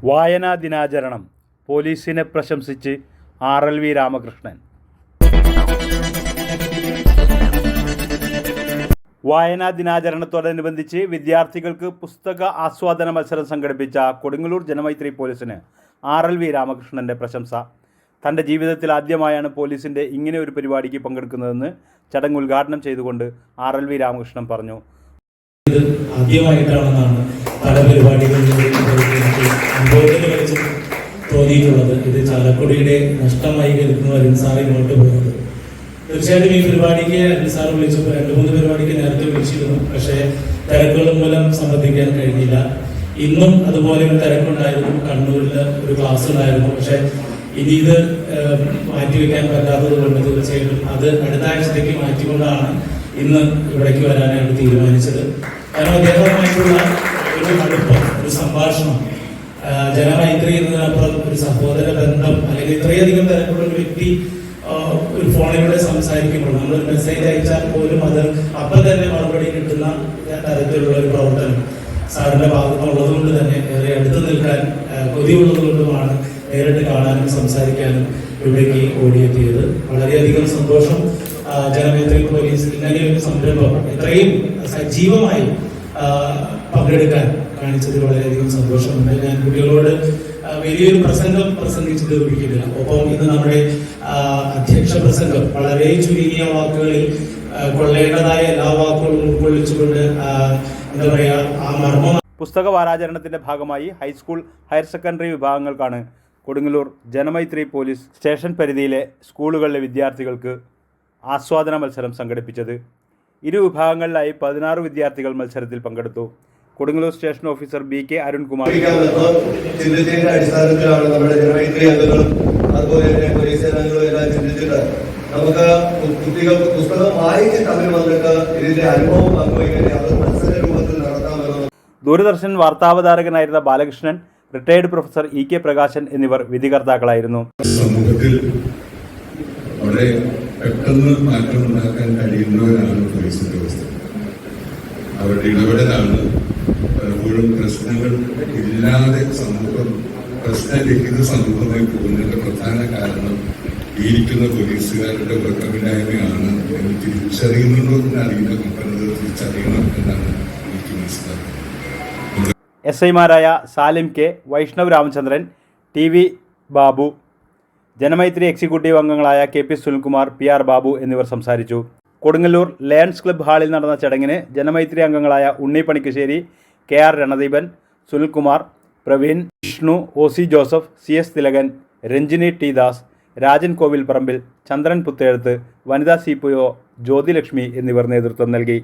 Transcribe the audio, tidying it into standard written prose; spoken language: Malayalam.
വായനാ ദിനാചരണം പോലീസിനെ പ്രശംസിച്ച് RLV രാമകൃഷ്ണൻ. വായനാ ദിനാചരണത്തോടനുബന്ധിച്ച് വിദ്യാർത്ഥികൾക്ക് പുസ്തക ആസ്വാദന മത്സരം സംഘടിപ്പിച്ച കൊടുങ്ങല്ലൂർ ജനമൈത്രി പോലീസിന് RLV രാമകൃഷ്ണൻ്റെ പ്രശംസ. തൻ്റെ ജീവിതത്തിൽ ആദ്യമായാണ് പോലീസിൻ്റെ ഇങ്ങനെ ഒരു പരിപാടിക്ക് പങ്കെടുക്കുന്നതെന്ന് ചടങ്ങ് ഉദ്ഘാടനം ചെയ്തുകൊണ്ട് RLV രാമകൃഷ്ണൻ പറഞ്ഞു. ഇത് ആദ്യമായിട്ടാണെന്നാണ് പല പരിപാടികളിലും തോന്നിയിട്ടുള്ളത്. ഇത് ചാലക്കുടിയുടെ നഷ്ടമായി കരുതുന്ന അരുൺ സാർ ഇങ്ങോട്ട് പോകുന്നത്. തീർച്ചയായിട്ടും ഈ പരിപാടിക്ക് അരുൺ സാർ വിളിച്ചപ്പോൾ 2-3 പരിപാടിക്ക് നേരത്തെ വിളിച്ചിരുന്നു. പക്ഷേ തിരക്കുകൾ മൂലം സംബന്ധിക്കാൻ കഴിഞ്ഞില്ല. ഇന്നും അതുപോലെ ഒരു തിരക്കുണ്ടായിരുന്നു. കണ്ണൂരിൽ ഒരു ക്ലാസ് ഉണ്ടായിരുന്നു. പക്ഷേ ഇനി ഇത് മാറ്റിവെക്കാൻ പറ്റാത്തത് കൊണ്ട് തീർച്ചയായിട്ടും അത് അടുത്ത ആഴ്ചത്തേക്ക് മാറ്റിക്കൊണ്ടാണ് ഇന്ന് ഇവിടേക്ക് വരാനായിട്ട് തീരുമാനിച്ചത്. കാരണം അദ്ദേഹവുമായിട്ടുള്ള ഒരു അടുപ്പം, ഒരു സംഭാഷണം, ജനമൈത്രി എന്നതിനപ്പുറം ഒരു സഹോദര ബന്ധം, അല്ലെങ്കിൽ ഇത്രയധികം തരത്തിലുള്ള ഒരു വ്യക്തി ഒരു ഫോണിലൂടെ സംസാരിക്കുമ്പോൾ നമ്മൾ മെസ്സേജ് അയച്ചാൽ പോലും അത് അപ്പം തന്നെ മറുപടി കിട്ടുന്ന തരത്തിലുള്ള ഒരു പ്രവർത്തനം സാറിന്റെ ഭാഗത്തുള്ളത് കൊണ്ട് തന്നെ ഏറെ അടുത്ത് നിൽക്കാൻ കൊതിയുള്ളത് കൊണ്ടുമാണ് നേരിട്ട് കാണാനും സംസാരിക്കാനും ഇവിടേക്ക് ഓടിയെത്തിയത്. വളരെയധികം സന്തോഷം. ജനമൈത്രി പോലീസ് ഇങ്ങനെയൊരു സംരംഭം ഇത്രയും സജീവമായി പങ്കെടുക്കാൻ കാണിച്ചതിൽ വളരെയധികം സന്തോഷമുണ്ട്. ഞാൻ കുട്ടികളോട് വലിയൊരു പ്രസംഗം പ്രസംഗിച്ചു തീർപ്പിക്കുന്നില്ല. ഒപ്പം ഇന്ന് നമ്മുടെ അധ്യക്ഷ പ്രസംഗം വളരെ ചുരുങ്ങിയ വാക്കുകളിൽ കൊള്ളേണ്ടതായ എല്ലാ വാക്കുകളും ഉൾക്കൊള്ളിച്ചുകൊണ്ട് എന്താ പറയുക, ആ മർമ്മം. പുസ്തക വാരാചരണത്തിൻ്റെ ഭാഗമായി ഹൈസ്കൂൾ, ഹയർ സെക്കൻഡറി വിഭാഗങ്ങൾക്കാണ് കൊടുങ്ങല്ലൂർ ജനമൈത്രി പോലീസ് സ്റ്റേഷൻ പരിധിയിലെ സ്കൂളുകളിലെ വിദ്യാർത്ഥികൾക്ക് ആസ്വാദന മത്സരം സംഘടിപ്പിച്ചത്. ഇരു വിഭാഗങ്ങളിലായി 16 വിദ്യാർത്ഥികൾ മത്സരത്തിൽ പങ്കെടുത്തു. Kodungallur station officer BK Arunkumar ചിന്തിച്ചതിന്റെ അടിസ്ഥാനത്തിലാണ് നമ്മുടെ ജനമൈത്രി അംഗങ്ങളും അതുപോലെ തന്നെ പോലീസ് അംഗങ്ങളും എല്ലാം ചിന്തിച്ചിട്ട് നമുക്ക് കുട്ടികൾക്ക് പുസ്തകം വായിച്ചിട്ട് അവർ വന്നിട്ട് ഇതിന്റെ അനുഭവം പങ്കുവയ്ക്കാൻ അത് മത്സര രൂപത്തിൽ നടത്താമെന്ന്. ദൂരദർശൻ വാർത്താവതാരകനായിരുന്ന Balakrishnan, retired professor EK Prakashan എന്നിവർ വിധികർത്താക്കളായിരുന്നു. സമൂഹത്തിൽ വളരെ പെട്ടെന്ന് മാറ്റം ഉണ്ടാക്കാൻ കഴിയുന്നവരാണ് പോലീസ് ഉദ്യോഗസ്ഥർ. അവരുടെ ഇടപെടലാണ് പലപ്പോഴും പ്രശ്നങ്ങൾ ഇല്ലാതെ സമൂഹം പ്രശ്നരഹിത സമൂഹമായി പോകുന്നതിന്റെ പ്രധാന കാരണം ഇരിക്കുന്ന പോലീസുകാരുടെ വർക്കമില്ലായ്മയാണ് എന്ന് തിരിച്ചറിയുന്നുണ്ടോ എന്ന് അറിയില്ല. നമുക്കത് തിരിച്ചറിയണം എന്നാണ് എനിക്ക് മനസ്സിലാക്കുന്നത്. SI-മാരായ Salim K, Vaishnav Ramachandran, TV Babu, Janamaithri executive അംഗങ്ങളായ KP സുനിൽകുമാർ, PR ബാബു എന്നിവർ സംസാരിച്ചു. കൊടുങ്ങല്ലൂർ ലയൺസ് ക്ലബ്ബ് ഹാളിൽ നടന്ന ചടങ്ങിന് ജനമൈത്രി അംഗങ്ങളായ Unni Panikkassery, KR Ranadeepan, Sunilkumar, Praveen, Vishnu, OC Joseph, CS Thilakan, Ranjini T Das, Rajan Kovil Parambil, Chandran Puthezhath, വനിതാ CPO ജ്യോതിലക്ഷ്മി എന്നിവർ നേതൃത്വം നൽകി.